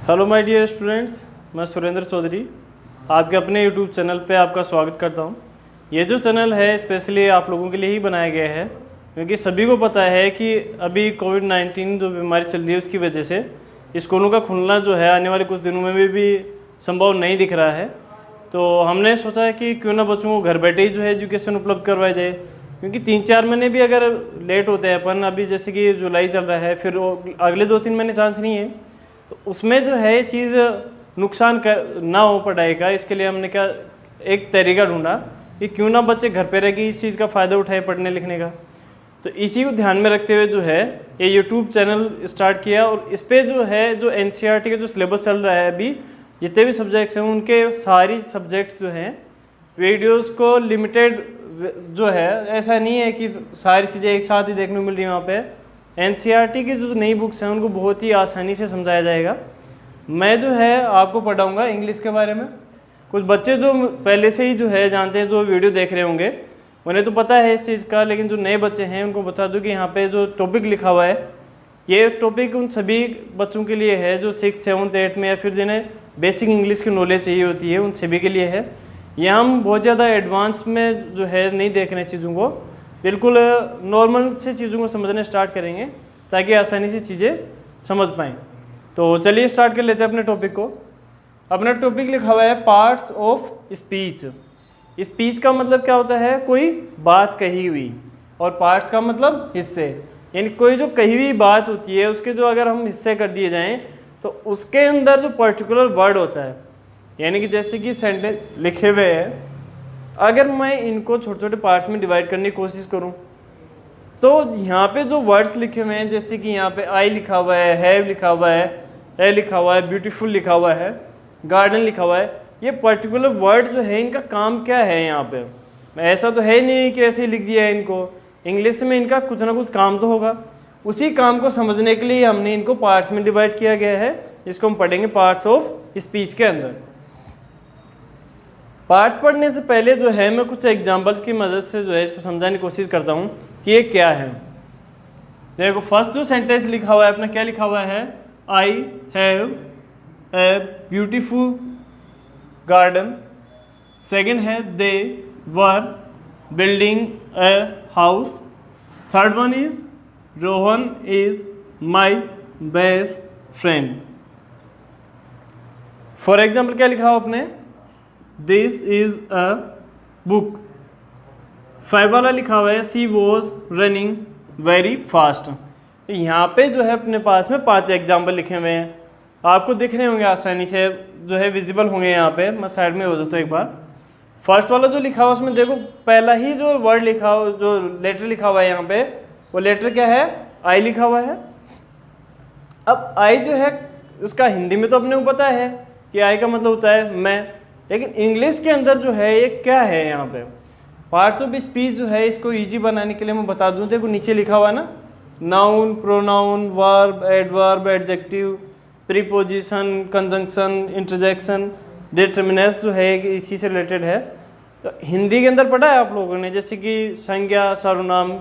Hello my dear students, मैं सुरेंद्र चौधरी आपके अपने यूट्यूब चैनल पे आपका स्वागत करता हूँ। ये जो चैनल है स्पेशली आप लोगों के लिए ही बनाया गया है, क्योंकि सभी को पता है कि अभी कोविड-19 जो बीमारी चल रही है उसकी वजह से स्कूलों का खुलना जो है आने वाले कुछ दिनों में भी संभव नहीं दिख रहा है। तो हमने सोचा है कि क्यों ना बच्चों को घर बैठे ही जो है एजुकेशन उपलब्ध करवाया जाए, क्योंकि 3-4 महीने भी अगर लेट होते हैं अपन, अभी जैसे कि जुलाई चल रहा है, फिर अगले 2-3 महीने चांस नहीं है, तो उसमें जो है ये चीज़ नुकसान ना हो पढ़ाई का। इसके लिए हमने क्या एक तरीका ढूंढा कि क्यों ना बच्चे घर पे रह के इस चीज़ का फ़ायदा उठाए पढ़ने लिखने का। तो इसी को ध्यान में रखते हुए जो है ये यूट्यूब चैनल स्टार्ट किया, और इस पर जो है जो NCERT का जो सिलेबस चल रहा है अभी, जितने भी सब्जेक्ट्स हैं उनके सारी सब्जेक्ट्स जो हैं वीडियोज़ को लिमिटेड जो है, ऐसा नहीं है कि सारी चीज़ें एक साथ ही देखने को मिल रही है। वहाँ पे NCERT की जो नई बुक्स हैं उनको बहुत ही आसानी से समझाया जाएगा। मैं जो है आपको पढ़ाऊँगा इंग्लिश के बारे में। कुछ बच्चे जो पहले से ही जो है जानते हैं, जो वीडियो देख रहे होंगे उन्हें तो पता है इस चीज़ का, लेकिन जो नए बच्चे हैं उनको बता दूं कि यहाँ पे जो टॉपिक लिखा हुआ है ये टॉपिक उन सभी बच्चों के लिए है जो 6th 7th 8th में या फिर जिन्हें बेसिक इंग्लिश की नॉलेज चाहिए होती है, उन सभी के लिए है। यहाँ हम बहुत ज़्यादा एडवांस में जो है नहीं देख रहे चीज़ों को, बिल्कुल नॉर्मल से चीज़ों को समझने स्टार्ट करेंगे ताकि आसानी से चीज़ें समझ पाएँ। तो चलिए स्टार्ट कर लेते हैं अपने टॉपिक को। अपना टॉपिक लिखा हुआ है पार्ट्स ऑफ स्पीच। स्पीच का मतलब क्या होता है? कोई बात कही हुई, और पार्ट्स का मतलब हिस्से, यानी कोई जो कही हुई बात होती है उसके जो अगर हम हिस्से कर दिए जाएं तो उसके अंदर जो पर्टिकुलर वर्ड होता है, यानी कि जैसे कि सेंटेंस लिखे हुए हैं, अगर मैं इनको छोटे छोटे पार्ट्स में डिवाइड करने की कोशिश करूं तो यहाँ पे जो वर्ड्स लिखे हुए हैं, जैसे कि यहाँ पे आई लिखा हुआ है, हैव लिखा हुआ है, ए लिखा हुआ है, ब्यूटीफुल लिखा हुआ है, गार्डन लिखा हुआ है, ये पर्टिकुलर वर्ड जो है इनका काम क्या है यहाँ पे? ऐसा तो है नहीं कि ऐसे ही लिख दिया है इनको, इंग्लिश में इनका कुछ ना कुछ काम तो होगा। उसी काम को समझने के लिए हमने इनको पार्ट्स में डिवाइड किया गया है, जिसको हम पढ़ेंगे पार्ट्स ऑफ स्पीच के अंदर। पार्ट्स पढ़ने से पहले जो है मैं कुछ एग्जाम्पल्स की मदद से जो है इसको समझाने की कोशिश करता हूँ कि ये क्या है। देखो फर्स्ट जो सेंटेंस लिखा हुआ है अपना, क्या लिखा हुआ है? I have a beautiful garden. Second है they were building a house. Third one is Rohan is my best friend. For example क्या लिखा हुआ आपने? This is a book. 5 वाला लिखा हुआ है सी वॉज रनिंग वेरी फास्ट। तो यहाँ पे जो है अपने पास में 5 एग्जाम्पल लिखे हुए हैं, आपको दिख रहे होंगे आसानी से, जो है विजिबल होंगे यहाँ पे। मैं साइड में हो जाता हूँ एक बार। फर्स्ट वाला जो लिखा हुआ उसमें देखो पहला ही जो वर्ड लिखा हुआ, जो लेटर लिखा हुआ है यहाँ पे, वो लेटर क्या है? आई लिखा हुआ है। अब आई जो है उसका हिंदी में तो अपने को पता है कि आई का मतलब होता है मैं, लेकिन इंग्लिश के अंदर जो है ये क्या है यहाँ पे? पार्ट्स ऑफ स्पीच जो है इसको इजी बनाने के लिए मैं बता दूँ, देखो नीचे लिखा हुआ है ना, noun, pronoun, verb, adverb, adjective, preposition, conjunction, interjection, determinants जो है इसी से रिलेटेड है। तो हिंदी के अंदर पढ़ा है आप लोगों ने, जैसे कि संज्ञा, सर्वनाम,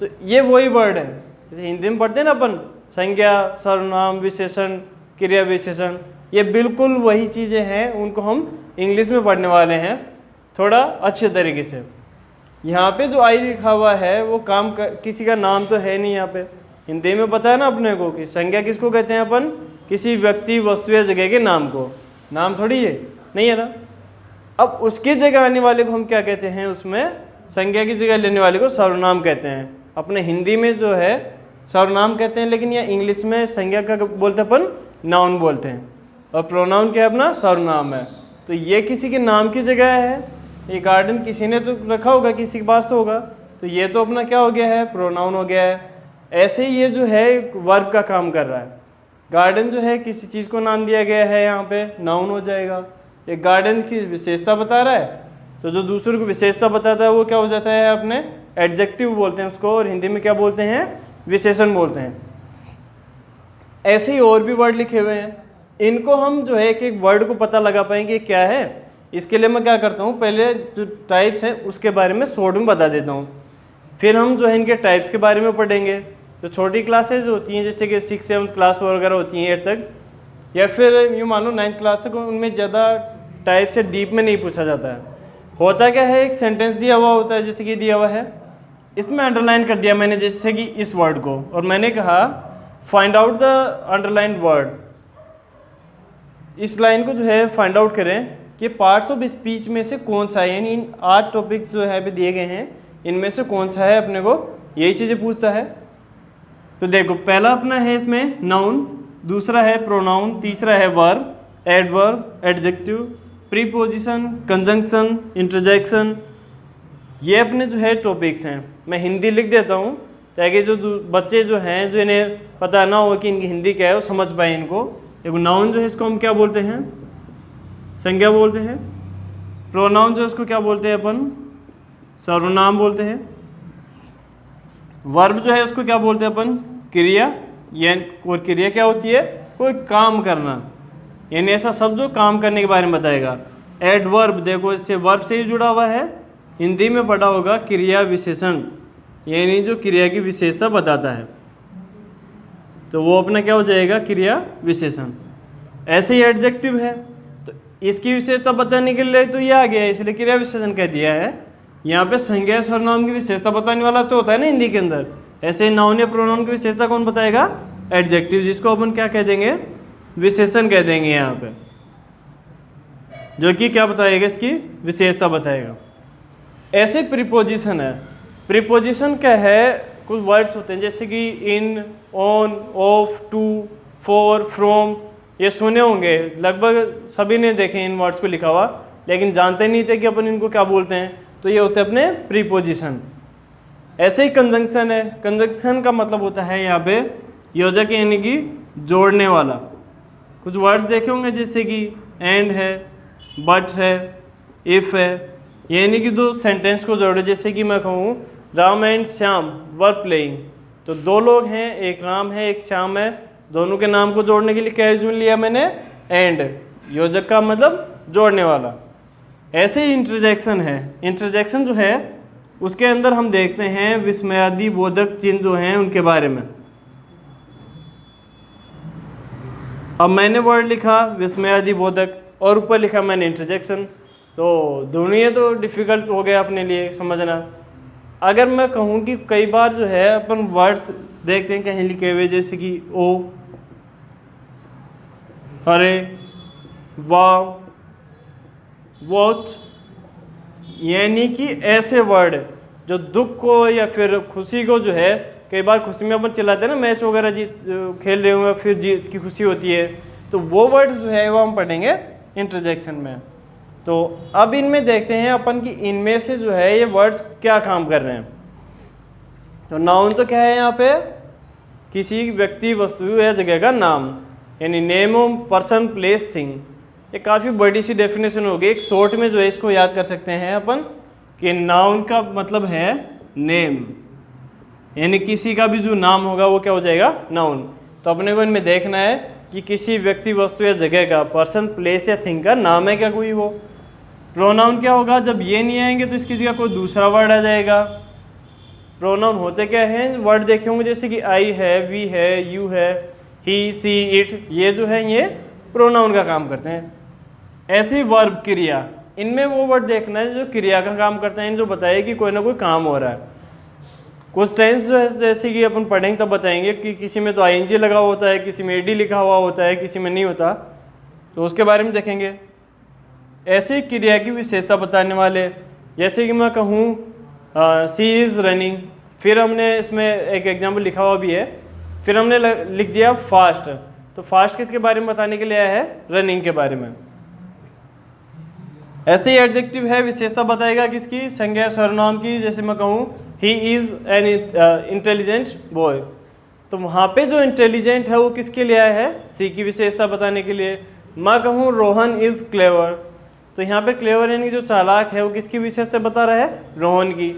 तो ये वही वर्ड है। जैसे हिंदी में पढ़ते हैं ना अपन, संज्ञा, सर्वनाम, विशेषण, क्रिया विशेषण, ये बिल्कुल वही चीज़ें हैं, उनको हम इंग्लिश में पढ़ने वाले हैं थोड़ा अच्छे तरीके से। यहाँ पे जो आई लिखा हुआ है वो किसी का नाम तो है नहीं यहाँ पे। हिंदी में पता है ना अपने को कि संज्ञा किसको कहते हैं अपन? किसी व्यक्ति, वस्तु या जगह के नाम को। नाम थोड़ी है, नहीं है ना। अब उसकी जगह आने वाले को हम क्या कहते हैं? उसमें संज्ञा की जगह लेने वाले को सर्वनाम कहते हैं। अपने हिंदी में जो है सर्वनाम कहते हैं, लेकिन यह इंग्लिश में संज्ञा का बोलते अपन नाउन बोलते हैं, और प्रोनाउन क्या है अपना? सर्वनाम है। तो ये किसी के नाम की जगह है। ये गार्डन किसी ने तो रखा होगा, किसी के पास तो होगा, तो ये तो अपना क्या हो गया है? प्रोनाउन हो गया है। ऐसे ही ये जो है वर्ब का काम कर रहा है। गार्डन जो है किसी चीज़ को नाम दिया गया है, यहाँ पे नाउन हो जाएगा। एक गार्डन की विशेषता बता रहा है, तो जो दूसरे को विशेषता बताता है वो क्या हो जाता है? अपने एडजेक्टिव बोलते हैं उसको, और हिंदी में क्या बोलते हैं? विशेषण बोलते हैं। ऐसे ही और भी वर्ड लिखे हुए हैं, इनको हम जो है एक एक वर्ड को पता लगा पाएंगे क्या है। इसके लिए मैं क्या करता हूँ, पहले जो टाइप्स हैं उसके बारे में शॉर्ट में बता देता हूँ, फिर हम जो है इनके टाइप्स के बारे में पढ़ेंगे। जो छोटी क्लासेज होती हैं, जैसे कि 6th 7th क्लास वगैरह होती हैं 8 तक, या फिर यूँ मान लो 9th क्लास तक उनमें ज़्यादा टाइप से डीप में नहीं पूछा जाता है। होता क्या है, एक सेंटेंस दिया हुआ होता है, जैसे कि दिया हुआ है, इसमें अंडरलाइन कर दिया मैंने, जैसे कि इस वर्ड को, और मैंने कहा find out the underlined word. इस लाइन को जो है फाइंड आउट करें कि पार्ट्स ऑफ स्पीच में से कौन सा है, यानी इन 8 टॉपिक्स जो है पे दिए गए हैं इनमें से कौन सा है, अपने को यही चीज़ें पूछता है। तो देखो पहला अपना है इसमें नाउन, दूसरा है प्रोनाउन, तीसरा है verb, adverb, adjective, preposition, conjunction, interjection. ये अपने जो है टॉपिक्स हैं। मैं हिंदी लिख देता हूँ ताकि जो बच्चे जो हैं, जो इन्हें पता ना हो कि इनकी हिंदी क्या है, वो समझ पाए इनको। देखो नाउन जो है इसको हम क्या बोलते हैं, संज्ञा बोलते हैं। प्रोनाउन जो है उसको क्या बोलते हैं अपन, सर्वनाम बोलते हैं। वर्ब जो है उसको क्या बोलते हैं अपन, क्रिया। यानी क्रिया क्या होती है, कोई काम करना, यानी ऐसा शब्द जो काम करने के बारे में बताएगा। एडवर्ब देखो इससे वर्ब से ही जुड़ा हुआ है, हिंदी में पढ़ा होगा क्रिया विशेषण, यानी जो क्रिया की विशेषता बताता है, तो वो अपना क्या हो जाएगा, क्रिया विशेषण। ऐसे ही एडजेक्टिव है, तो इसकी विशेषता बताने के लिए तो ये आ गया है, इसलिए क्रिया विशेषण कह दिया है। यहाँ पे संज्ञा सर्वनाम की विशेषता बताने वाला तो होता है ना हिंदी के अंदर, ऐसे ही नाउन या प्रोनाउन की विशेषता कौन बताएगा, एडजेक्टिव, जिसको अपन क्या कह देंगे, विशेषण कह देंगे यहाँ पे, जो कि क्या बताएगा, इसकी विशेषता बताएगा। ऐसे प्रीपोजिशन है। प्रीपोजिशन क्या है, कुछ वर्ड्स होते हैं जैसे कि in, on, of, to, for, from, ये सुने होंगे, लगभग सभी ने देखे इन वर्ड्स को लिखा हुआ, लेकिन जानते नहीं थे कि अपन इनको क्या बोलते हैं, तो ये होते हैं अपने प्रीपोजिशन। ऐसे ही कंजंक्शन है। कंजंक्शन का मतलब होता है यहाँ पे योजक, यानी कि जोड़ने वाला। कुछ वर्ड्स देखे होंगे जैसे कि एंड है, बट है, इफ़ है, यानी कि दो सेंटेंस को जोड़े। जैसे कि मैं कहूँ Ram and Shyam were playing, तो दो लोग हैं, एक राम है एक श्याम है, दोनों के नाम को जोड़ने के लिए क्या यूज लिया मैंने, एंड, योजक का मतलब जोड़ने वाला। ऐसे ही इंटरजेक्शन है। इंटरजेक्शन जो है उसके अंदर हम देखते हैं विस्मयादि बोधक चिन्ह जो हैं उनके बारे में। अब मैंने वर्ड लिखा विस्मयादि बोधक और ऊपर लिखा मैंने इंटरजेक्शन, तो दोनों ये तो डिफ़िकल्ट हो गया अपने लिए समझना। अगर मैं कहूँ कि कई बार जो है अपन वर्ड्स देखते हैं कहीं लिखे हुए, जैसे कि ओ, अरे, वाह, वॉट, यानी कि ऐसे वर्ड जो दुख को या फिर खुशी को जो है, कई बार खुशी में अपन चिल्लाते हैं ना, मैच वगैरह जीत खेल रहे हुए फिर जीत की खुशी होती है, तो वो वर्ड्स जो है वो हम पढ़ेंगे इंटरजेक्शन में। तो अब इनमें देखते हैं अपन कि इनमें से जो है ये वर्ड्स क्या काम कर रहे हैं। तो नाउन तो क्या है यहाँ पे, किसी व्यक्ति, वस्तु या जगह का नाम, यानी name of person, place, thing. ये काफ़ी बड़ी सी डेफिनेशन होगी। एक शॉर्ट में जो है इसको याद कर सकते हैं अपन कि नाउन का मतलब है नेम, यानी किसी का भी जो नाम होगा वो क्या हो जाएगा, नाउन। तो अपने को इनमें देखना है कि किसी व्यक्ति, वस्तु या जगह का, पर्सन, प्लेस या थिंग का नाम है क्या कोई वो। प्रोनाउन क्या होगा, जब ये नहीं आएंगे तो इसकी जगह कोई दूसरा वर्ड आ जाएगा। प्रोनाउन होते क्या हैं, वर्ड देखे होंगे जैसे कि आई है, वी है, यू है, ही, सी, इट, ये जो है ये प्रोनाउन का काम करते हैं। ऐसे ही वर्ब, क्रिया, इनमें वो वर्ड देखना है जो क्रिया का काम करते हैं, जो बताए कि कोई ना कोई काम हो रहा है। कुछ टेंस जो है जैसे कि अपन पढ़ेंगे तब बताएंगे कि किसी में तो आईएनजी लगा होता है, किसी में एडी लिखा हुआ होता है, किसी में नहीं होता, तो उसके बारे में देखेंगे। ऐसे ही क्रिया की विशेषता बताने वाले, जैसे कि मैं कहूँ सी इज़ रनिंग, फिर हमने इसमें एक एग्जाम्पल लिखा हुआ भी है, फिर हमने लिख दिया फास्ट, तो फास्ट किसके बारे में बताने के लिए आया है, रनिंग के बारे में। ऐसे ही एडजेक्टिव है, विशेषता बताएगा किसकी, संज्ञा सर्वनाम की। जैसे मैं कहूँ he is an intelligent boy, तो वहाँ पे जो इंटेलिजेंट है वो किसके लिए आया है, सी की विशेषता बताने के लिए। मैं कहूँ रोहन इज़ क्लेवर, तो यहाँ पे क्लेवर यानी जो चालाक है वो किसकी विशेषता बता रहा है, रोहन की,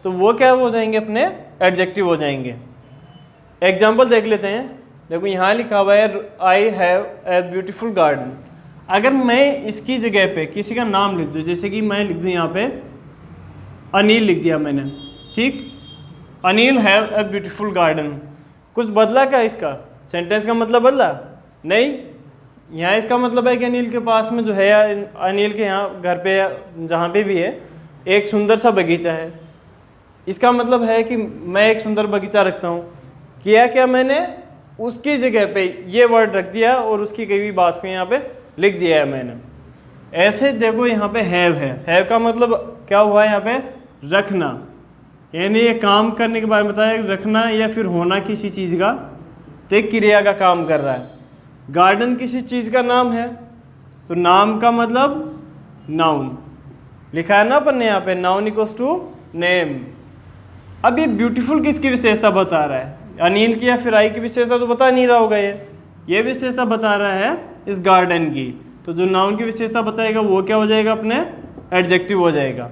तो वो क्या हो जाएंगे, अपने एडजेक्टिव हो जाएंगे। एग्जाम्पल देख लेते हैं। देखो यहाँ लिखा हुआ है I have a beautiful garden. अगर मैं इसकी जगह पे किसी का नाम लिख दूँ, जैसे कि मैं लिख दूँ यहाँ पे अनिल लिख दिया मैंने, ठीक, Anil have a beautiful garden, कुछ बदला क्या इसका, सेंटेंस का मतलब बदला नहीं, यहाँ इसका मतलब है कि अनिल के पास में जो है, अनिल के यहाँ घर पे जहाँ पे भी है एक सुंदर सा बगीचा है। इसका मतलब है कि मैं एक सुंदर बगीचा रखता हूँ। किया क्या मैंने, उसकी जगह पे ये वर्ड रख दिया और उसकी कही हुई बात को यहाँ पे लिख दिया है मैंने। ऐसे देखो यहाँ पे हैव है, हैव का मतलब क्या हुआ है यहाँ पे, रखना, यानी ये काम करने के बारे में बताया, रखना या फिर होना किसी चीज़ का, तो एक क्रिया का काम कर रहा है। गार्डन किसी चीज़ का नाम है, तो नाम का मतलब नाउन लिखा है ना अपन ने यहाँ पे, नाउन इक्वल्स टू नेम। अब ये ब्यूटीफुल किसकी विशेषता बता रहा है, अनिल की या फिर आई की विशेषता तो बता नहीं रहा होगा, ये विशेषता बता रहा है इस गार्डन की। तो जो नाउन की विशेषता बताएगा वो क्या हो जाएगा, अपने एडजेक्टिव हो जाएगा।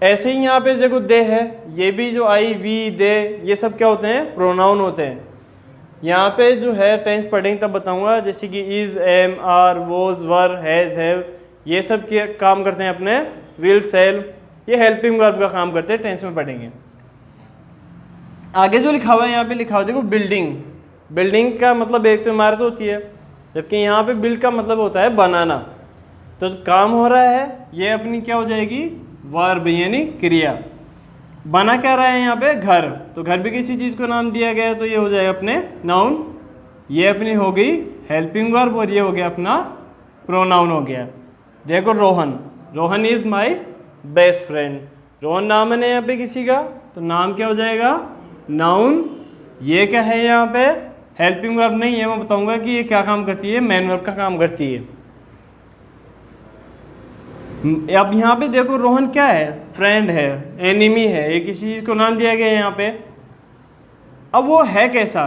ऐसे ही यहाँ पे देखो दे है, ये भी जो आई वी दे ये सब क्या होते हैं, प्रोनाउन होते हैं। यहाँ पे जो है टेंस पढ़ेंगे तब बताऊंगा, जैसे कि is, am, are, was, were, has, have, ये सब के काम करते हैं अपने, विल, सेल, ये हेल्पिंग वर्ब का काम करते हैं, टेंस में पढ़ेंगे। आगे जो लिखा हुआ है यहाँ पे लिखा हुआ है देखो बिल्डिंग। बिल्डिंग का मतलब एक तो इमारत होती है, जबकि यहाँ पे बिल्ड का मतलब होता है बनाना। तो जो काम हो रहा है ये अपनी क्या हो जाएगी, वर्ब यानी क्रिया। बना क्या रहा है यहाँ पे, घर, तो घर भी किसी चीज़ को नाम दिया गया है तो ये हो जाएगा अपने नाउन। ये अपनी हो गई हेल्पिंग वर्ब और ये हो गया अपना प्रोनाउन हो गया। देखो Rohan, Rohan is my best friend, Rohan नाम है यहाँ पे किसी का, तो नाम क्या हो जाएगा, नाउन। ये क्या है यहाँ पे, हेल्पिंग वर्ब नहीं है, मैं बताऊंगा कि ये क्या काम करती है, मेन वर्ब का काम करती है। अब यहाँ पे देखो रोहन क्या है, फ्रेंड है, एनिमी है, ये किसी चीज़ को नाम दिया गया है यहाँ पे। अब वो है कैसा,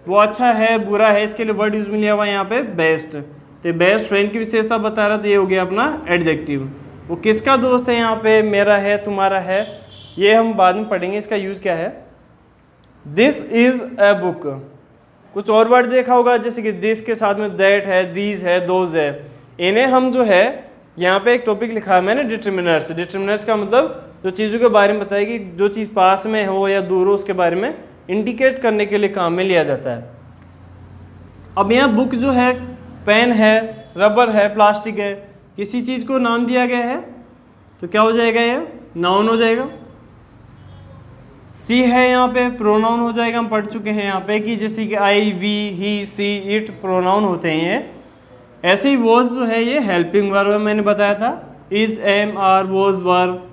वो अच्छा है, बुरा है, इसके लिए वर्ड यूज में लिया हुआ है यहाँ पे बेस्ट। तो बेस्ट फ्रेंड की विशेषता बता रहा, तो ये हो गया अपना एडजेक्टिव। वो किसका दोस्त है यहाँ पे, मेरा है, तुम्हारा है, ये हम बाद में पढ़ेंगे इसका यूज़ क्या है। दिस इज़ ए बुक, कुछ और वर्ड देखा होगा जैसे कि दिस के साथ में दैट है, दीज है, दोज है। इन्हें हम जो है यहाँ पे एक टॉपिक लिखा है मैंने डिटरमिनर्स। डिटरमिनर्स का मतलब जो चीज़ों के बारे में बताएगी, जो चीज़ पास में हो या दूर हो उसके बारे में इंडिकेट करने के लिए काम में लिया जाता है। अब यहाँ बुक जो है, पेन है, रबर है, प्लास्टिक है, किसी चीज़ को नाम दिया गया है तो क्या हो जाएगा, ये नाउन हो जाएगा। सी है यहाँ पे प्रोनाउन हो जाएगा, हम पढ़ चुके हैं यहाँ पे कि जैसे कि I, we, he, she, it pronoun होते हैं ये। ऐसे ही वॉज जो है ये हेल्पिंग वर्ब है, मैंने बताया था, is, am, are, was, verb.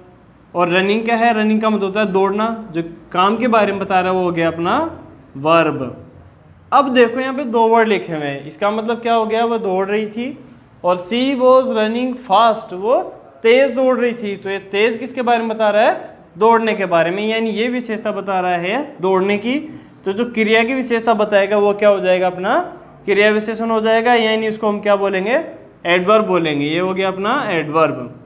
और रनिंग क्या है, रनिंग का मतलब होता है दौड़ना, जो काम के बारे में बता रहा है वो हो गया अपना वर्ब। अब देखो यहाँ पे दो वर्ड लिखे हुए हैं, इसका मतलब क्या हो गया, वो दौड़ रही थी, और सी वॉज रनिंग फास्ट, वो तेज दौड़ रही थी। तो ये तेज किसके बारे में बता रहा है, दौड़ने के बारे में, यानी ये विशेषता बता रहा है दौड़ने की। तो जो क्रिया की विशेषता बताएगा वो क्या हो जाएगा, अपना क्रिया विशेषण हो जाएगा, यानी इसको हम क्या बोलेंगे, एडवर्ब बोलेंगे। ये हो गया अपना एडवर्ब।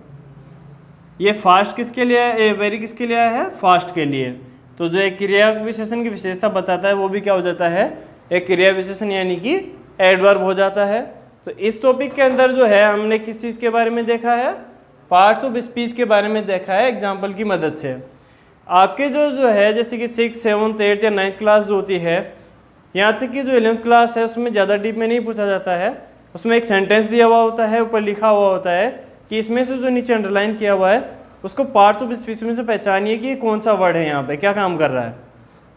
ये फास्ट किसके लिए है, ये वेरी किसके लिए है, फास्ट के लिए। तो जो एक क्रिया विशेषण की विशेषता बताता है वो भी क्या हो जाता है, एक क्रिया विशेषण यानी कि एडवर्ब हो जाता है। तो इस टॉपिक के अंदर जो है हमने किस चीज़ के बारे में देखा है, पार्ट्स ऑफ स्पीच के बारे में देखा है एग्जाम्पल की मदद से। आपके जो है जैसे कि 6, 7, 8 या 9th क्लास जो होती है, यहाँ तक कि जो 11th क्लास है उसमें ज़्यादा डीप में नहीं पूछा जाता है। उसमें एक सेंटेंस दिया हुआ होता है, ऊपर लिखा हुआ होता है कि इसमें से जो नीचे अंडरलाइन किया हुआ है उसको पार्ट्स ऑफ स्पीच में से पहचानिए कि कौन सा वर्ड है यहाँ पे क्या काम कर रहा है।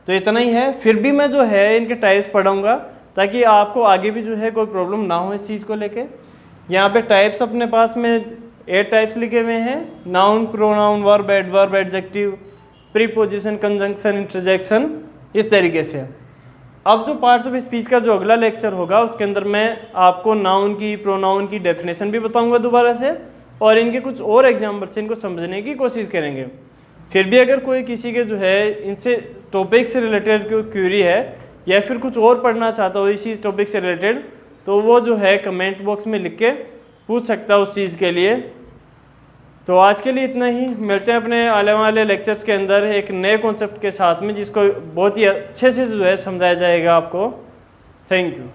तो इतना ही है। फिर भी मैं जो है इनके टाइप्स पढ़ाऊँगा ताकि आपको आगे भी जो है कोई प्रॉब्लम ना हो इस चीज़ को लेके। यहाँ पे टाइप्स अपने पास में 8 टाइप्स लिखे हुए हैं, noun, pronoun, verb, adverb, adjective, preposition, conjunction, interjection, इस तरीके से। अब जो पार्ट्स ऑफ स्पीच का जो अगला लेक्चर होगा उसके अंदर मैं आपको नाउन की, प्रोनाउन की डेफिनेशन भी बताऊंगा दोबारा से, और इनके कुछ और एग्जाम्पल से इनको समझने की कोशिश करेंगे। फिर भी अगर कोई किसी के जो है इनसे टॉपिक से रिलेटेड कोई क्वेरी है या फिर कुछ और पढ़ना चाहता हो इसी टॉपिक से रिलेटेड, तो वो जो है कमेंट बॉक्स में लिख के पूछ सकता है उस चीज़ के लिए। तो आज के लिए इतना ही, मिलते हैं अपने आने वाले लेक्चर्स के अंदर एक नए कॉन्सेप्ट के साथ में जिसको बहुत ही अच्छे से जो है समझाया जाएगा आपको। Thank you.